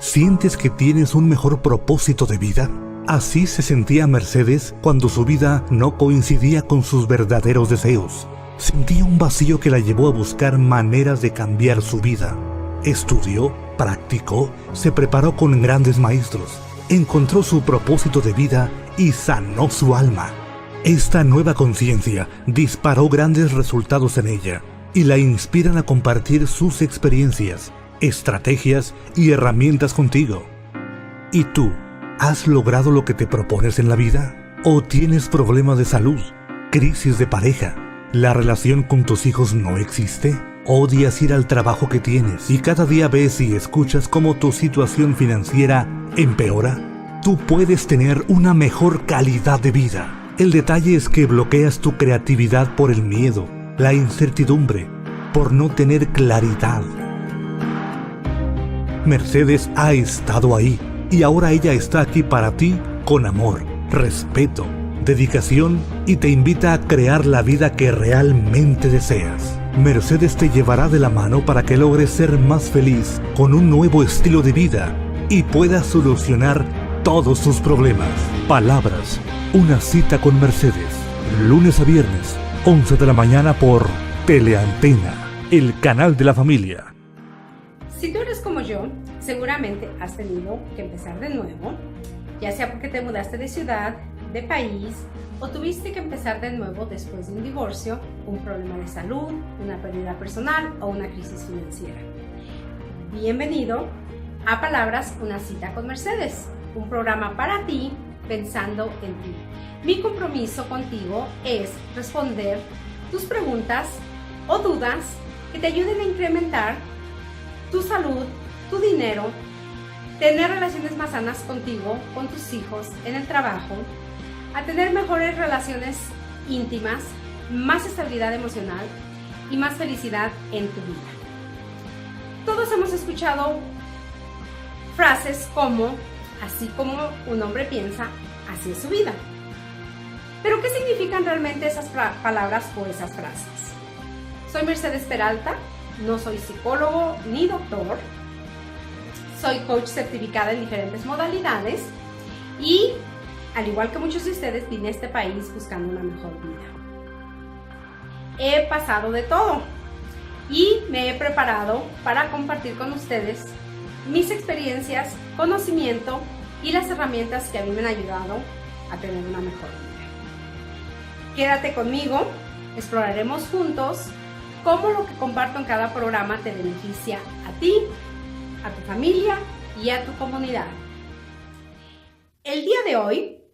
¿Sientes que tienes un mejor propósito de vida? Así se sentía Mercedes cuando su vida no coincidía con sus verdaderos deseos. Sentía un vacío que la llevó a buscar maneras de cambiar su vida. Estudió, practicó, se preparó con grandes maestros, encontró su propósito de vida y sanó su alma. Esta nueva conciencia disparó grandes resultados en ella y la inspiran a compartir sus experiencias, estrategias y herramientas contigo. ¿Y tú? ¿Has logrado lo que te propones en la vida? ¿O tienes problemas de salud? ¿Crisis de pareja? ¿La relación con tus hijos no existe? ¿Odias ir al trabajo que tienes y cada día ves y escuchas cómo tu situación financiera empeora? Tú puedes tener una mejor calidad de vida. El detalle es que bloqueas tu creatividad por el miedo, la incertidumbre, por no tener claridad. Mercedes ha estado ahí. Y ahora ella está aquí para ti con amor, respeto, dedicación y te invita a crear la vida que realmente deseas. Mercedes te llevará de la mano para que logres ser más feliz con un nuevo estilo de vida y puedas solucionar todos tus problemas. Palabras, una cita con Mercedes, lunes a viernes, 11 de la mañana por Teleantena, el canal de la familia. Si tú eres como yo, seguramente has tenido que empezar de nuevo, ya sea porque te mudaste de ciudad, de país, o tuviste que empezar de nuevo después de un divorcio, un problema de salud, una pérdida personal o una crisis financiera. Bienvenido a Palabras, una cita con Mercedes, un programa para ti, pensando en ti. Mi compromiso contigo es responder tus preguntas o dudas que te ayuden a incrementar tu salud, tu dinero, tener relaciones más sanas contigo, con tus hijos, en el trabajo, a tener mejores relaciones íntimas, más estabilidad emocional y más felicidad en tu vida. Todos hemos escuchado frases como, así como un hombre piensa, así es su vida. Pero ¿qué significan realmente esas palabras o esas frases? Soy Mercedes Peralta. No soy psicólogo ni doctor, soy coach certificada en diferentes modalidades y, al igual que muchos de ustedes, vine a este país buscando una mejor vida. He pasado de todo y me he preparado para compartir con ustedes mis experiencias, conocimiento y las herramientas que a mí me han ayudado a tener una mejor vida. Quédate conmigo, exploraremos juntos cómo lo que comparto en cada programa te beneficia a ti, a tu familia y a tu comunidad. El día de hoy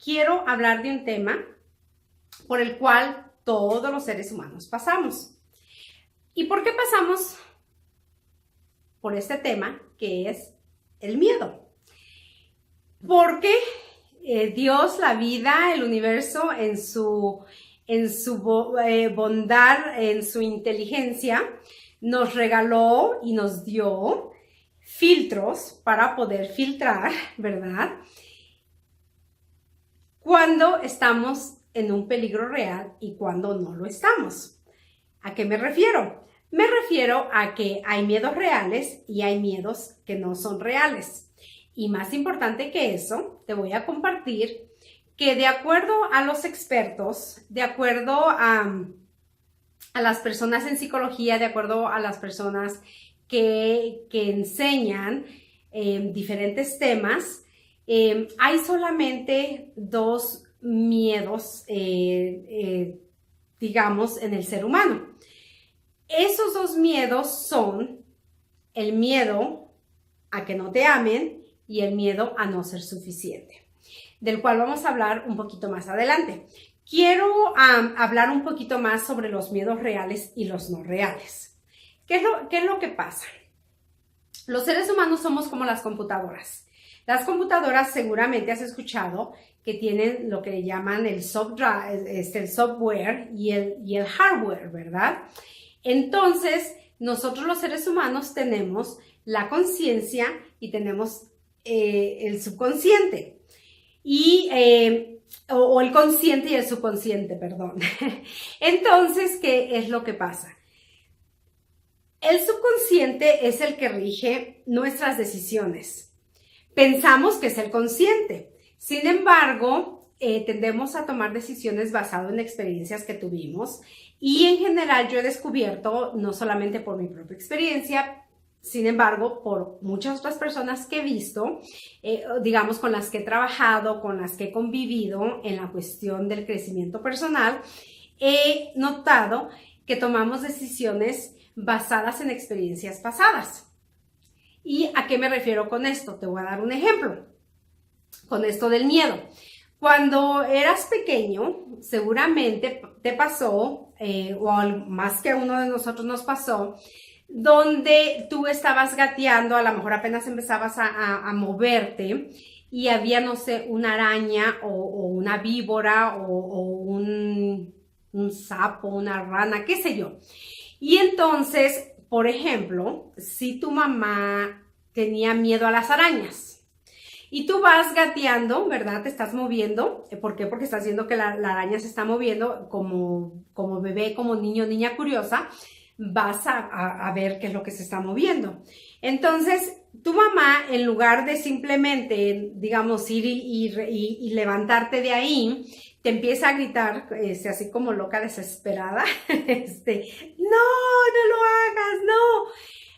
quiero hablar de un tema por el cual todos los seres humanos pasamos. ¿Y por qué pasamos por este tema que es el miedo? Porque Dios, la vida, el universo en su bondad, en su inteligencia, nos regaló y nos dio filtros para poder filtrar, ¿verdad? Cuando estamos en un peligro real y cuando no lo estamos. ¿A qué me refiero? Me refiero a que hay miedos reales y hay miedos que no son reales. Y más importante que eso, te voy a compartir que de acuerdo a los expertos, de acuerdo a las personas en psicología, de acuerdo a las personas que enseñan diferentes temas, hay solamente dos miedos, digamos, en el ser humano. Esos dos miedos son el miedo a que no te amen y el miedo a no ser suficiente, del cual vamos a hablar un poquito más adelante. Quiero hablar un poquito más sobre los miedos reales y los no reales. ¿Qué es lo que pasa? Los seres humanos somos como las computadoras. Las computadoras seguramente has escuchado que tienen lo que llaman el software y el hardware, ¿verdad? Entonces, nosotros los seres humanos tenemos la conciencia y tenemos el subconsciente. O el consciente y el subconsciente, perdón. Entonces, ¿qué es lo que pasa? El subconsciente es el que rige nuestras decisiones. Pensamos que es el consciente. Sin embargo, tendemos a tomar decisiones basadas en experiencias que tuvimos y en general yo he descubierto, no solamente por mi propia experiencia, sin embargo, por muchas otras personas que he visto, digamos con las que he trabajado, con las que he convivido en la cuestión del crecimiento personal, he notado que tomamos decisiones basadas en experiencias pasadas. ¿Y a qué me refiero con esto? Te voy a dar un ejemplo. Con esto del miedo. Cuando eras pequeño, seguramente te pasó, o más que a uno de nosotros nos pasó, donde tú estabas gateando, a lo mejor apenas empezabas a moverte y había, no sé, una araña o una víbora o un sapo, una rana, qué sé yo. Y entonces, por ejemplo, si tu mamá tenía miedo a las arañas y tú vas gateando, ¿verdad? Te estás moviendo. ¿Por qué? Porque estás viendo que la araña se está moviendo como bebé, como niño, niña curiosa. Vas a ver qué es lo que se está moviendo. Entonces, tu mamá, en lugar de simplemente, digamos, ir y levantarte de ahí, te empieza a gritar, así como loca, desesperada, no, no lo hagas, no.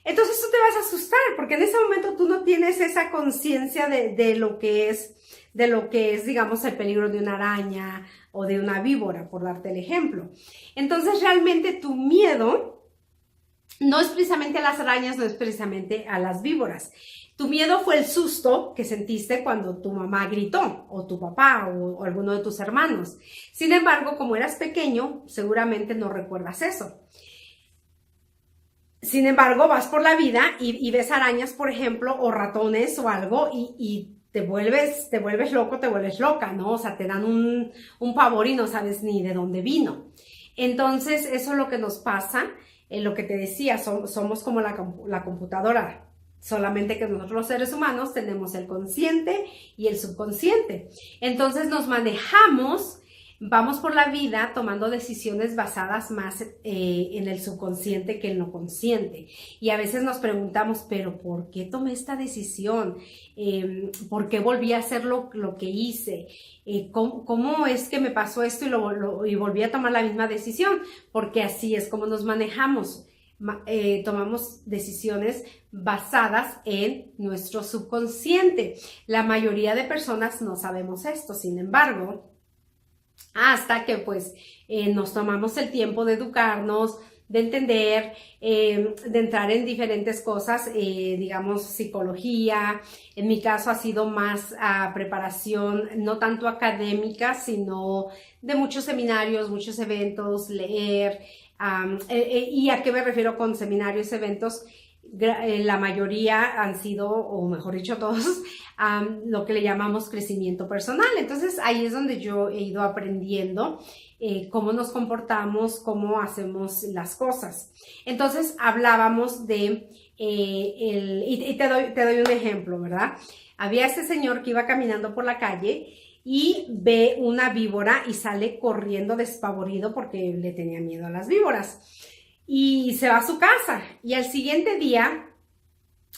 Entonces tú te vas a asustar, porque en ese momento tú no tienes esa conciencia de lo que es, digamos, el peligro de una araña o de una víbora, por darte el ejemplo. Entonces realmente tu miedo no es precisamente a las arañas, no es precisamente a las víboras. Tu miedo fue el susto que sentiste cuando tu mamá gritó, o tu papá, o alguno de tus hermanos. Sin embargo, como eras pequeño, seguramente no recuerdas eso. Sin embargo, vas por la vida y ves arañas, por ejemplo, o ratones o algo, y te vuelves loco, te vuelves loca, ¿no? O sea, te dan un pavor y no sabes ni de dónde vino. Entonces, eso es lo que nos pasa. Lo que te decía, somos como la computadora, solamente que nosotros los seres humanos tenemos el consciente y el subconsciente. Entonces nos manejamos, vamos por la vida tomando decisiones basadas más en el subconsciente que en lo consciente. Y a veces nos preguntamos, ¿pero por qué tomé esta decisión? ¿Por qué volví a hacer lo que hice? ¿Cómo es que me pasó esto y volví a tomar la misma decisión? Porque así es como nos manejamos. Tomamos decisiones basadas en nuestro subconsciente. La mayoría de personas no sabemos esto, sin embargo, hasta que pues nos tomamos el tiempo de educarnos, de entender, de entrar en diferentes cosas, digamos psicología. En mi caso ha sido más preparación, no tanto académica, sino de muchos seminarios, muchos eventos, leer. ¿Y a qué me refiero con seminarios, eventos? La mayoría han sido, o mejor dicho todos, lo que le llamamos crecimiento personal. Entonces ahí es donde yo he ido aprendiendo cómo nos comportamos, cómo hacemos las cosas. Entonces hablábamos de, y te doy un ejemplo, ¿verdad? Había este señor que iba caminando por la calle y ve una víbora y sale corriendo despavorido porque le tenía miedo a las víboras. Y se va a su casa y al siguiente día,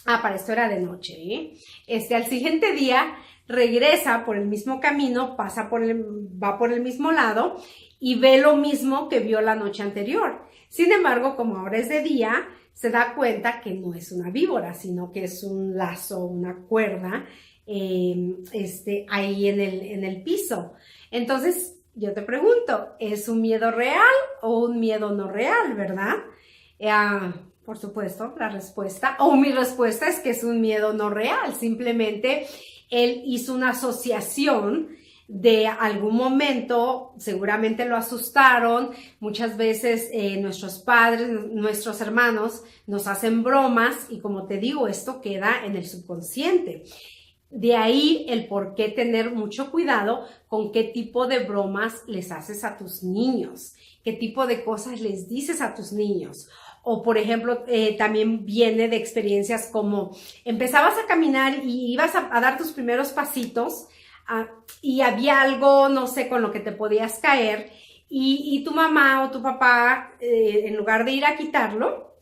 para esto era de noche, al siguiente día regresa por el mismo camino, va por el mismo lado y ve lo mismo que vio la noche anterior. Sin embargo, como ahora es de día, se da cuenta que no es una víbora, sino que es un lazo, una cuerda, ahí en el piso. Entonces, yo te pregunto, ¿es un miedo real o un miedo no real, verdad? Por supuesto, mi respuesta es que es un miedo no real. Simplemente él hizo una asociación de algún momento, seguramente lo asustaron. Muchas veces nuestros padres, nuestros hermanos nos hacen bromas y como te digo, esto queda en el subconsciente. De ahí el por qué tener mucho cuidado con qué tipo de bromas les haces a tus niños, qué tipo de cosas les dices a tus niños. O, por ejemplo, también viene de experiencias como empezabas a caminar y ibas a dar tus primeros pasitos y había algo, no sé, con lo que te podías caer y tu mamá o tu papá, en lugar de ir a quitarlo,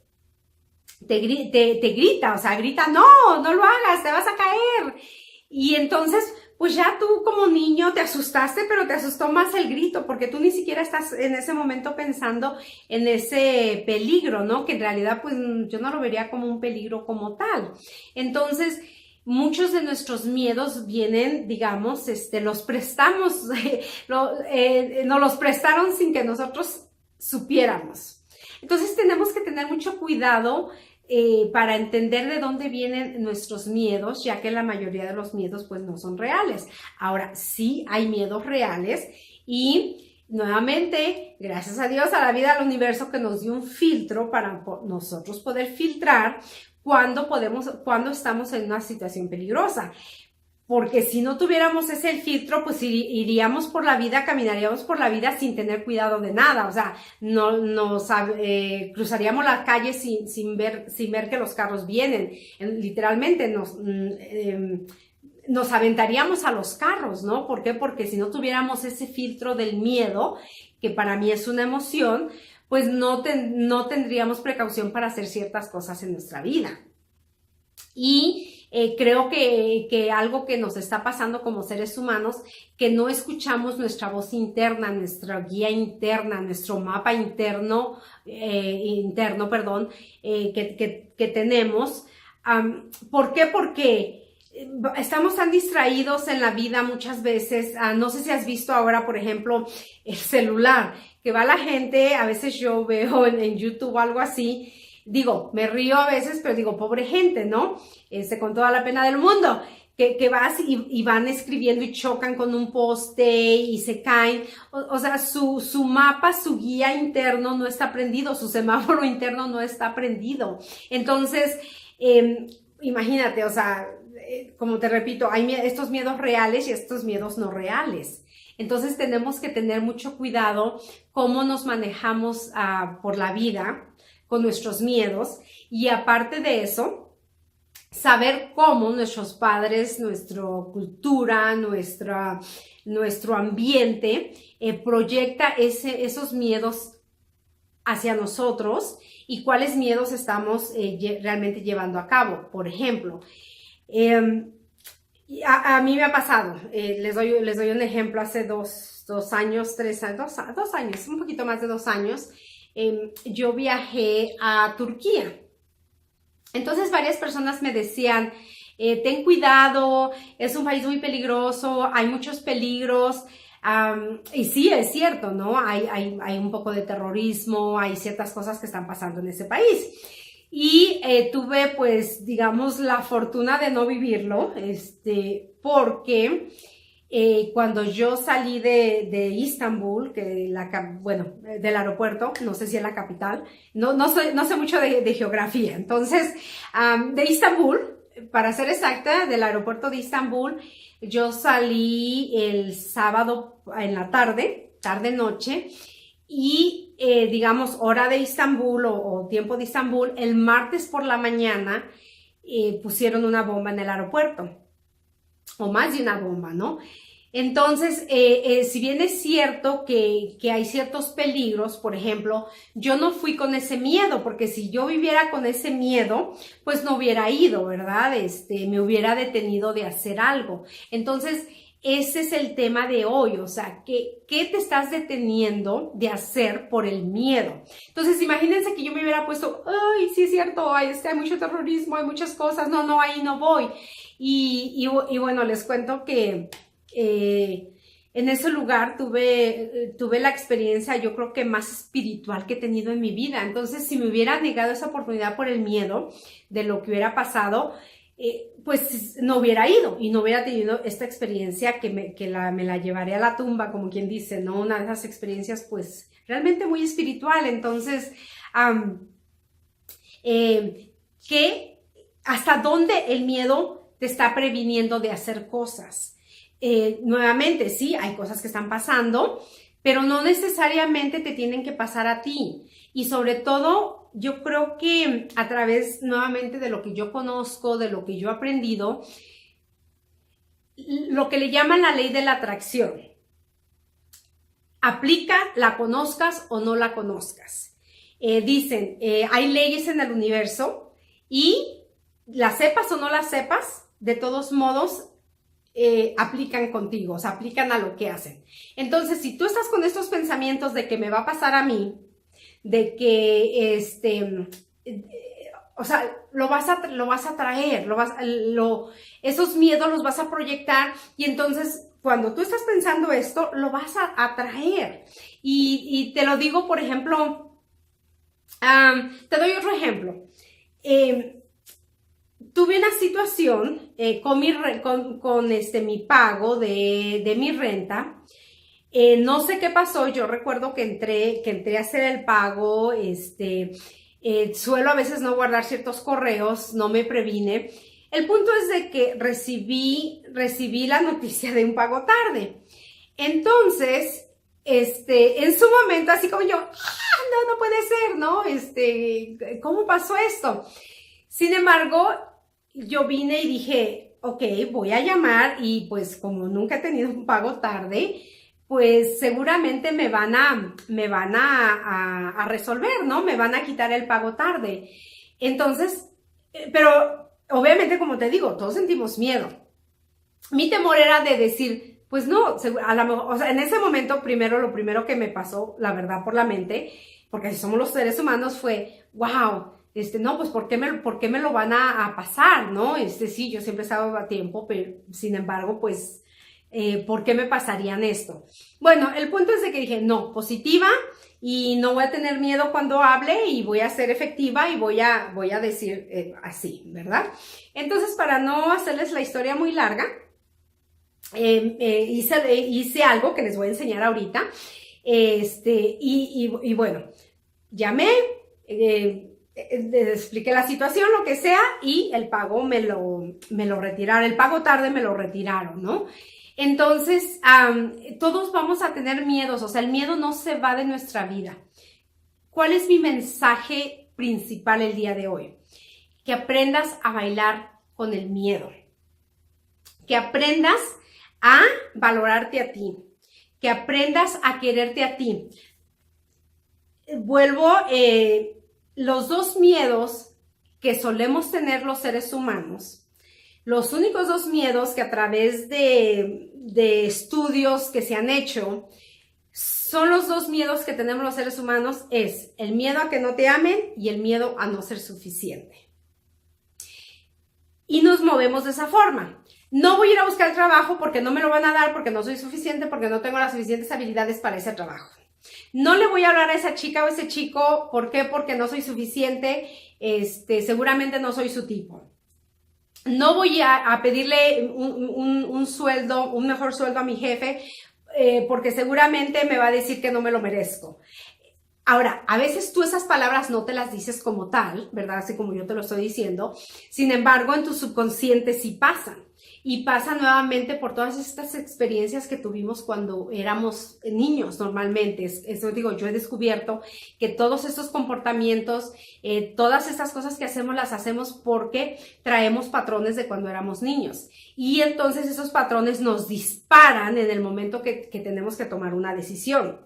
te grita, o sea, grita, no, no lo hagas, te vas a caer. Y entonces, pues ya tú como niño te asustaste, pero te asustó más el grito, porque tú ni siquiera estás en ese momento pensando en ese peligro, ¿no? Que en realidad, pues yo no lo vería como un peligro como tal. Entonces, muchos de nuestros miedos vienen, digamos, los prestamos, nos los prestaron sin que nosotros supiéramos. Entonces tenemos que tener mucho cuidado para entender de dónde vienen nuestros miedos, ya que la mayoría de los miedos pues no son reales. Ahora, sí hay miedos reales y nuevamente, gracias a Dios, a la vida, al universo que nos dio un filtro para nosotros poder filtrar cuando estamos en una situación peligrosa. Porque si no tuviéramos ese filtro, pues iríamos por la vida, caminaríamos por la vida sin tener cuidado de nada. O sea, cruzaríamos las calles sin ver que los carros vienen. Literalmente nos aventaríamos a los carros, ¿no? ¿Por qué? Porque si no tuviéramos ese filtro del miedo, que para mí es una emoción, pues no tendríamos precaución para hacer ciertas cosas en nuestra vida. Y creo que algo que nos está pasando como seres humanos, que no escuchamos nuestra voz interna, nuestra guía interna, nuestro mapa interno, que tenemos. ¿Por qué? Porque estamos tan distraídos en la vida muchas veces. No sé si has visto ahora, por ejemplo, el celular, que va la gente, a veces yo veo en YouTube o algo así. Digo, me río a veces, pero digo, pobre gente, ¿no? Con toda la pena del mundo, que vas y van escribiendo y chocan con un poste y se caen. O sea, su mapa, su guía interno no está prendido, su semáforo interno no está prendido. Entonces, imagínate, o sea, como te repito, hay estos miedos reales y estos miedos no reales. Entonces, tenemos que tener mucho cuidado cómo nos manejamos por la vida, con nuestros miedos, y aparte de eso, saber cómo nuestros padres, nuestra cultura, nuestro ambiente proyecta esos miedos hacia nosotros y cuáles miedos estamos realmente llevando a cabo. Por ejemplo, a mí me ha pasado, les doy un ejemplo. Hace dos años, un poquito más de 2 años, yo viajé a Turquía. Entonces varias personas me decían, ten cuidado, es un país muy peligroso, hay muchos peligros. Y sí, es cierto, ¿no? Hay un poco de terrorismo, hay ciertas cosas que están pasando en ese país. Y tuve, pues, digamos, la fortuna de no vivirlo, porque cuando yo salí de Istambul, del aeropuerto, no sé si es la capital, no sé mucho de geografía. Entonces, de Istambul, para ser exacta, del aeropuerto de Istambul, yo salí el sábado en la tarde-noche, y digamos, hora de Istambul o tiempo de Istambul, el martes por la mañana pusieron una bomba en el aeropuerto, o más de una bomba, ¿no? Entonces, si bien es cierto que hay ciertos peligros, por ejemplo, yo no fui con ese miedo, porque si yo viviera con ese miedo, pues no hubiera ido, ¿verdad? Me hubiera detenido de hacer algo. Entonces, ese es el tema de hoy, o sea, ¿qué te estás deteniendo de hacer por el miedo? Entonces, imagínense que yo me hubiera puesto, ay, sí es cierto, hay mucho terrorismo, hay muchas cosas, no, ahí no voy. Y bueno, les cuento que en ese lugar tuve la experiencia, yo creo que más espiritual que he tenido en mi vida. Entonces, si me hubiera negado esa oportunidad por el miedo de lo que hubiera pasado, pues no hubiera ido y no hubiera tenido esta experiencia que me la llevaré a la tumba, como quien dice, ¿no? Una de esas experiencias, pues, realmente muy espiritual. Entonces, ¿hasta dónde el miedo te está previniendo de hacer cosas? Nuevamente, sí, hay cosas que están pasando, pero no necesariamente te tienen que pasar a ti. Y sobre todo, yo creo que a través, nuevamente, de lo que yo conozco, de lo que yo he aprendido, lo que le llaman la ley de la atracción. Aplica, la conozcas o no la conozcas. Dicen, hay leyes en el universo y las sepas o no las sepas, de todos modos, aplican contigo, o sea, aplican a lo que hacen. Entonces, si tú estás con estos pensamientos de que me va a pasar a mí, de que, o sea, lo vas a traer, esos miedos los vas a proyectar y entonces cuando tú estás pensando esto, lo vas a atraer. Y te lo digo, por ejemplo, te doy otro ejemplo. Tuve una situación con mi pago de mi renta. No sé qué pasó, yo recuerdo que entré a hacer el pago, suelo a veces no guardar ciertos correos, no me previne. El punto es de que recibí la noticia de un pago tarde. Entonces, en su momento, así como yo, no puede ser, ¿no? ¿Cómo pasó esto? Sin embargo, yo vine y dije, ok, voy a llamar y pues como nunca he tenido un pago tarde, pues seguramente me van a resolver, ¿no? Me van a quitar el pago tarde. Entonces, pero obviamente, como te digo, todos sentimos miedo. Mi temor era de decir, pues no, a lo mejor, o sea, en ese momento, lo primero que me pasó, la verdad, por la mente, porque así somos los seres humanos, fue, wow, no, pues ¿por qué me lo van a pasar, no? Sí, yo siempre estaba a tiempo, pero sin embargo, pues, ¿por qué me pasarían esto? Bueno, el punto es de que dije, no, positiva y no voy a tener miedo cuando hable y voy a ser efectiva y voy a decir así, ¿verdad? Entonces, para no hacerles la historia muy larga, hice algo que les voy a enseñar ahorita, y bueno, llamé, expliqué la situación, lo que sea, y el pago me lo retiraron, el pago tarde me lo retiraron, ¿no? Entonces, todos vamos a tener miedos, o sea, el miedo no se va de nuestra vida. ¿Cuál es mi mensaje principal el día de hoy? Que aprendas a bailar con el miedo, que aprendas a valorarte a ti, que aprendas a quererte a ti. Vuelvo, los dos miedos que solemos tener los seres humanos, los únicos dos miedos que a través de estudios que se han hecho, son los dos miedos que tenemos los seres humanos, es el miedo a que no te amen y el miedo a no ser suficiente. Y nos movemos de esa forma. No voy a ir a buscar trabajo porque no me lo van a dar, porque no soy suficiente, porque no tengo las suficientes habilidades para ese trabajo. No le voy a hablar a esa chica o ese chico, ¿por qué? Porque no soy suficiente, seguramente no soy su tipo. No voy a pedirle un sueldo, un mejor sueldo a mi jefe, porque seguramente me va a decir que no me lo merezco. Ahora, a veces tú esas palabras no te las dices como tal, ¿verdad? Así como yo te lo estoy diciendo. Sin embargo, en tu subconsciente sí pasan. Y pasa nuevamente por todas estas experiencias que tuvimos cuando éramos niños normalmente. Eso digo, yo he descubierto que todos estos comportamientos, todas estas cosas que hacemos, las hacemos porque traemos patrones de cuando éramos niños. Y entonces esos patrones nos disparan en el momento que tenemos que tomar una decisión.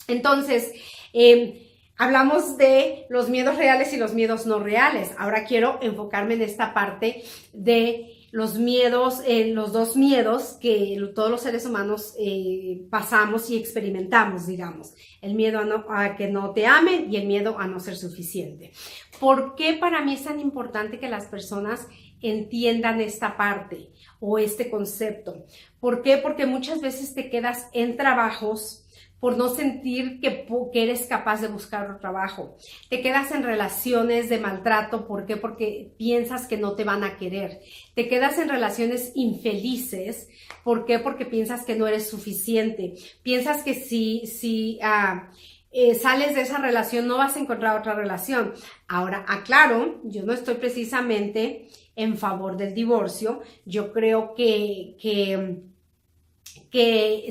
Entonces, hablamos de los miedos reales y los miedos no reales. Ahora quiero enfocarme en esta parte de los miedos, los dos miedos que todos los seres humanos pasamos y experimentamos, digamos. El miedo a que no te amen y el miedo a no ser suficiente. ¿Por qué para mí es tan importante que las personas entiendan esta parte o este concepto? ¿Por qué? Porque muchas veces te quedas en trabajos por no sentir que eres capaz de buscar otro trabajo. Te quedas en relaciones de maltrato, ¿por qué? Porque piensas que no te van a querer. Te quedas en relaciones infelices, ¿por qué? Porque piensas que no eres suficiente. Piensas que si sales de esa relación no vas a encontrar otra relación. Ahora, aclaro, yo no estoy precisamente en favor del divorcio. Yo creo que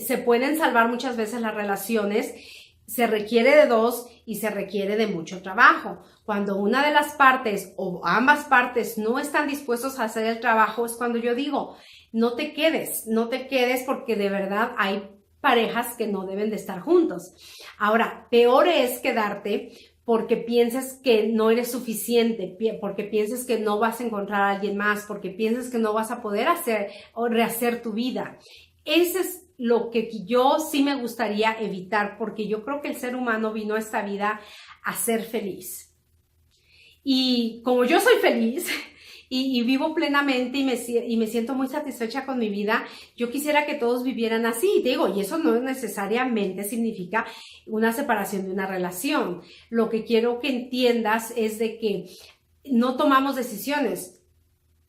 se pueden salvar muchas veces las relaciones, se requiere de dos y se requiere de mucho trabajo. Cuando una de las partes o ambas partes no están dispuestos a hacer el trabajo, es cuando yo digo, no te quedes porque de verdad hay parejas que no deben de estar juntos. Ahora, peor es quedarte porque piensas que no eres suficiente, porque piensas que no vas a encontrar a alguien más, porque piensas que no vas a poder hacer o rehacer tu vida. Ese es lo que yo sí me gustaría evitar, porque yo creo que el ser humano vino a esta vida a ser feliz. Y como yo soy feliz y vivo plenamente y me siento muy satisfecha con mi vida, yo quisiera que todos vivieran así. Y te digo, y eso no necesariamente significa una separación de una relación. Lo que quiero que entiendas es de que no tomamos decisiones.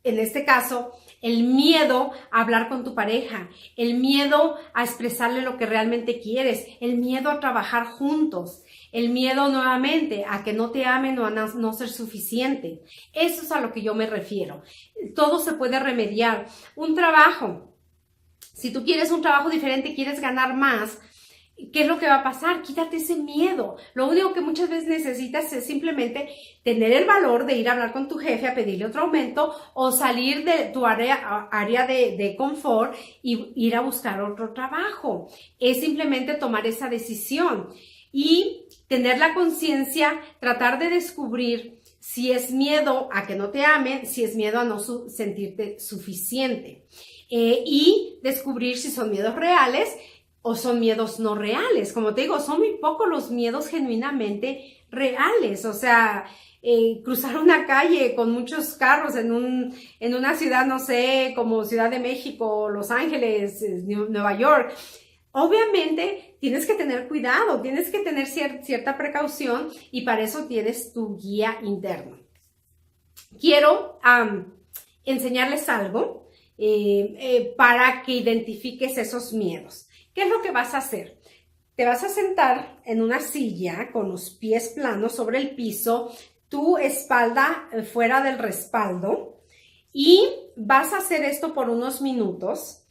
En este caso, el miedo a hablar con tu pareja, el miedo a expresarle lo que realmente quieres, el miedo a trabajar juntos, el miedo nuevamente a que no te amen o a no ser suficiente. Eso es a lo que yo me refiero. Todo se puede remediar. Un trabajo, si tú quieres un trabajo diferente, quieres ganar más, ¿qué es lo que va a pasar? Quítate ese miedo. Lo único que muchas veces necesitas es simplemente tener el valor de ir a hablar con tu jefe a pedirle otro aumento o salir de tu área de confort y ir a buscar otro trabajo. Es simplemente tomar esa decisión y tener la conciencia, tratar de descubrir si es miedo a que no te amen, si es miedo a no sentirte suficiente y descubrir si son miedos reales o son miedos no reales. Como te digo, son muy pocos los miedos genuinamente reales. O sea, cruzar una calle con muchos carros en una ciudad, no sé, como Ciudad de México, Los Ángeles, Nueva York. Obviamente tienes que tener cuidado, tienes que tener cierta precaución y para eso tienes tu guía interno. Quiero enseñarles algo para que identifiques esos miedos. ¿Qué es lo que vas a hacer? Te vas a sentar en una silla con los pies planos sobre el piso, tu espalda fuera del respaldo y vas a hacer esto por unos minutos.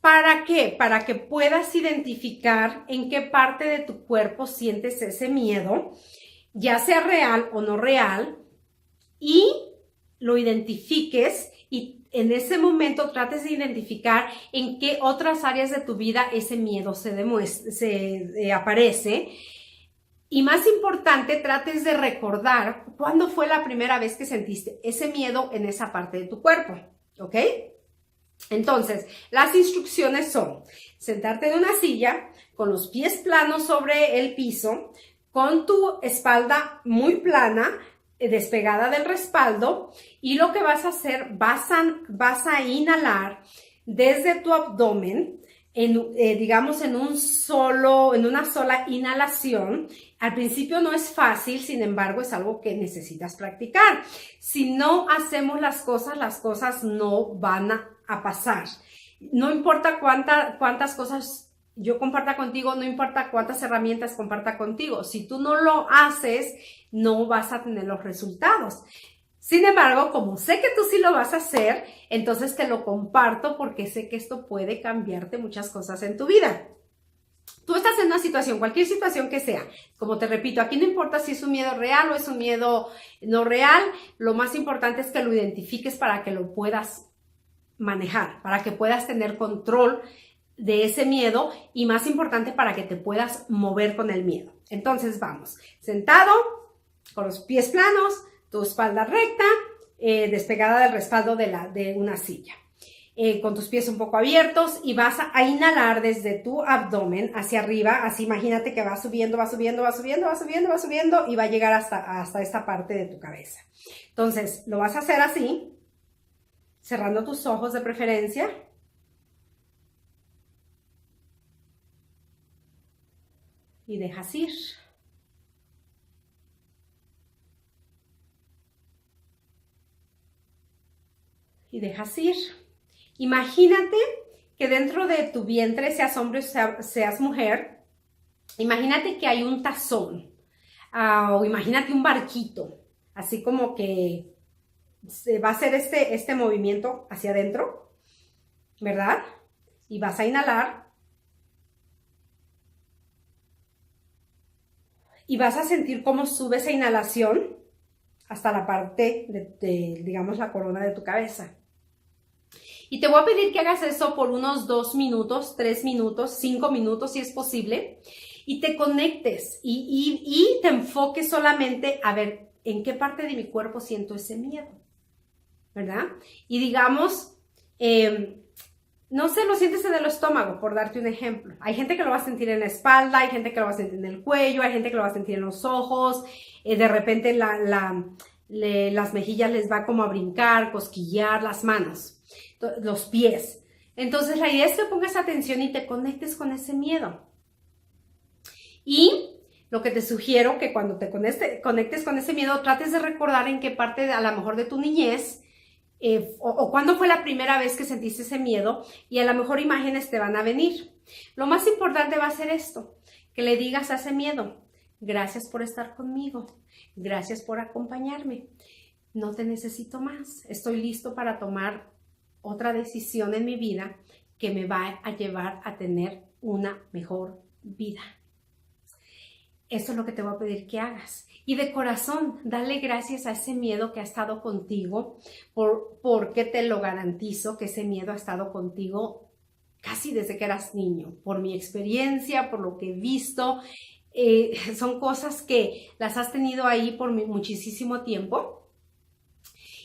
¿Para qué? Para que puedas identificar en qué parte de tu cuerpo sientes ese miedo, ya sea real o no real, y lo identifiques y en ese momento trates de identificar en qué otras áreas de tu vida ese miedo se aparece. Y más importante, trates de recordar cuándo fue la primera vez que sentiste ese miedo en esa parte de tu cuerpo, ¿ok? Entonces, las instrucciones son sentarte en una silla con los pies planos sobre el piso, con tu espalda muy plana, despegada del respaldo, y lo que vas a hacer, vas a inhalar desde tu abdomen, digamos en una sola inhalación. Al principio no es fácil, sin embargo es algo que necesitas practicar. Si no hacemos las cosas no van a pasar. No importa cuántas cosas yo comparta contigo, no importa cuántas herramientas comparta contigo. Si tú no lo haces, no vas a tener los resultados. Sin embargo, como sé que tú sí lo vas a hacer, entonces te lo comparto porque sé que esto puede cambiarte muchas cosas en tu vida. Tú estás en una situación, cualquier situación que sea. Como te repito, aquí no importa si es un miedo real o es un miedo no real. Lo más importante es que lo identifiques para que lo puedas manejar, para que puedas tener control de ese miedo y más importante para que te puedas mover con el miedo. Entonces vamos, sentado, con los pies planos, tu espalda recta, despegada del respaldo de una silla. Con tus pies un poco abiertos y vas a inhalar desde tu abdomen hacia arriba, así imagínate que va subiendo y va a llegar hasta esta parte de tu cabeza. Entonces lo vas a hacer así, cerrando tus ojos de preferencia. Y dejas ir. Y dejas ir. Imagínate que dentro de tu vientre, seas hombre o seas mujer, imagínate que hay un tazón. O imagínate un barquito. Así como que se va a hacer este movimiento hacia adentro, ¿verdad? Y vas a inhalar. Y vas a sentir cómo sube esa inhalación hasta la parte digamos, la corona de tu cabeza. Y te voy a pedir que hagas eso por unos 2 minutos, 3 minutos, 5 minutos si es posible. y te conectes y te enfoques solamente a ver en qué parte de mi cuerpo siento ese miedo, ¿verdad? Y digamos, no sé, lo sientes en el estómago, por darte un ejemplo. Hay gente que lo va a sentir en la espalda, hay gente que lo va a sentir en el cuello, hay gente que lo va a sentir en los ojos, de repente las mejillas les va como a brincar, cosquillar, las manos, los pies. Entonces la idea es que pongas atención y te conectes con ese miedo. Y lo que te sugiero que cuando te conectes con ese miedo, trates de recordar en qué parte a lo mejor de tu niñez o cuándo fue la primera vez que sentiste ese miedo, y a lo mejor imágenes te van a venir. Lo más importante va a ser esto, que le digas a ese miedo: gracias por estar conmigo, gracias por acompañarme, no te necesito más, estoy listo para tomar otra decisión en mi vida que me va a llevar a tener una mejor vida. Eso es lo que te voy a pedir que hagas. Y de corazón, dale gracias a ese miedo que ha estado contigo, porque te lo garantizo que ese miedo ha estado contigo casi desde que eras niño. Por mi experiencia, por lo que he visto, son cosas que las has tenido ahí por muchísimo tiempo.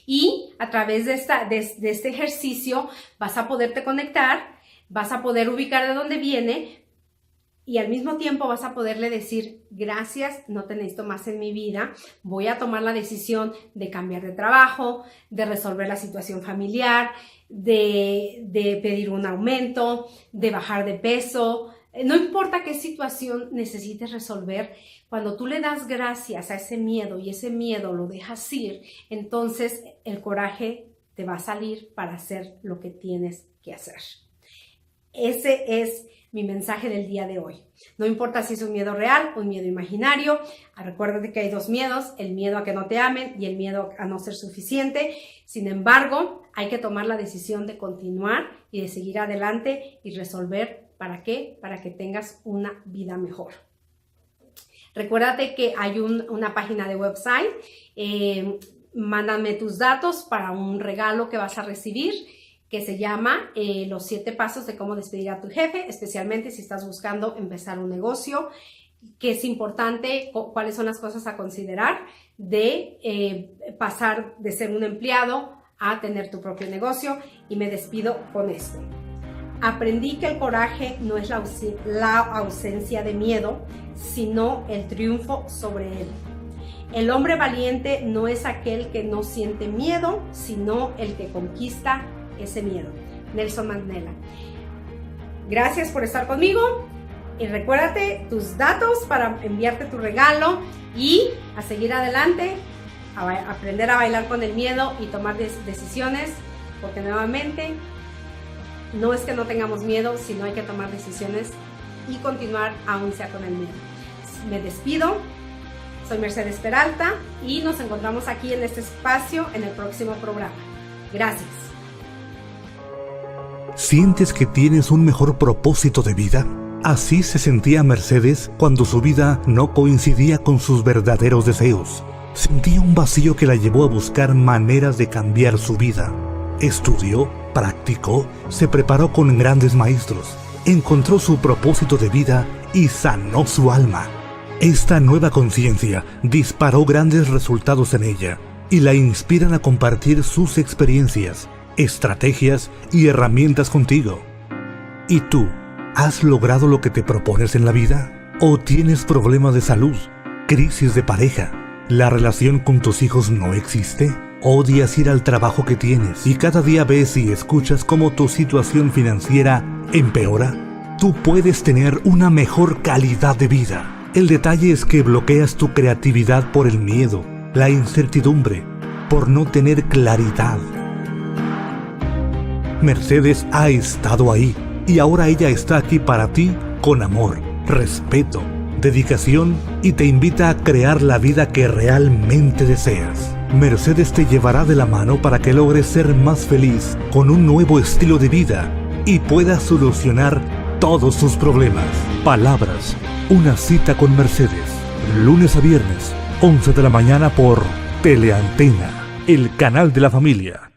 Y a través de este ejercicio vas a poderte conectar, vas a poder ubicar de dónde viene, y al mismo tiempo vas a poderle decir: gracias, no te necesito más en mi vida, voy a tomar la decisión de cambiar de trabajo, de resolver la situación familiar, de pedir un aumento, de bajar de peso. No importa qué situación necesites resolver, cuando tú le das gracias a ese miedo y ese miedo lo dejas ir, entonces el coraje te va a salir para hacer lo que tienes que hacer. Ese es mi mensaje del día de hoy. No importa si es un miedo real o un miedo imaginario. Recuérdate que hay dos miedos: el miedo a que no te amen y el miedo a no ser suficiente. Sin embargo, hay que tomar la decisión de continuar y de seguir adelante y resolver. ¿Para qué? Para que tengas una vida mejor. Recuérdate que hay una página de website. Mándame tus datos para un regalo que vas a recibir, que se llama Los 7 pasos de cómo despedir a tu jefe, especialmente si estás buscando empezar un negocio, que es importante, cuáles son las cosas a considerar de pasar de ser un empleado a tener tu propio negocio. Y me despido con esto. Aprendí que el coraje no es la ausencia de miedo, sino el triunfo sobre él. El hombre valiente no es aquel que no siente miedo, sino el que conquista ese miedo. Nelson Mandela. Gracias por estar conmigo y recuérdate tus datos para enviarte tu regalo y a seguir adelante, a aprender a bailar con el miedo y tomar decisiones, porque nuevamente no es que no tengamos miedo, sino hay que tomar decisiones y continuar aún sea con el miedo. Me despido. Soy Mercedes Peralta y nos encontramos aquí en este espacio en el próximo programa. Gracias. ¿Sientes que tienes un mejor propósito de vida? Así se sentía Mercedes cuando su vida no coincidía con sus verdaderos deseos. Sentía un vacío que la llevó a buscar maneras de cambiar su vida. Estudió, practicó, se preparó con grandes maestros, encontró su propósito de vida y sanó su alma. Esta nueva conciencia disparó grandes resultados en ella y la inspiran a compartir sus experiencias, estrategias y herramientas contigo. ¿Y tú, has logrado lo que te propones en la vida? ¿O tienes problemas de salud, crisis de pareja, la relación con tus hijos no existe? ¿Odias ir al trabajo que tienes y cada día ves y escuchas cómo tu situación financiera empeora? Tú puedes tener una mejor calidad de vida. El detalle es que bloqueas tu creatividad por el miedo, la incertidumbre, por no tener claridad. Mercedes ha estado ahí y ahora ella está aquí para ti con amor, respeto, dedicación y te invita a crear la vida que realmente deseas. Mercedes te llevará de la mano para que logres ser más feliz con un nuevo estilo de vida y puedas solucionar todos sus problemas. Palabras, una cita con Mercedes, lunes a viernes, 11 de la mañana por Teleantena, el canal de la familia.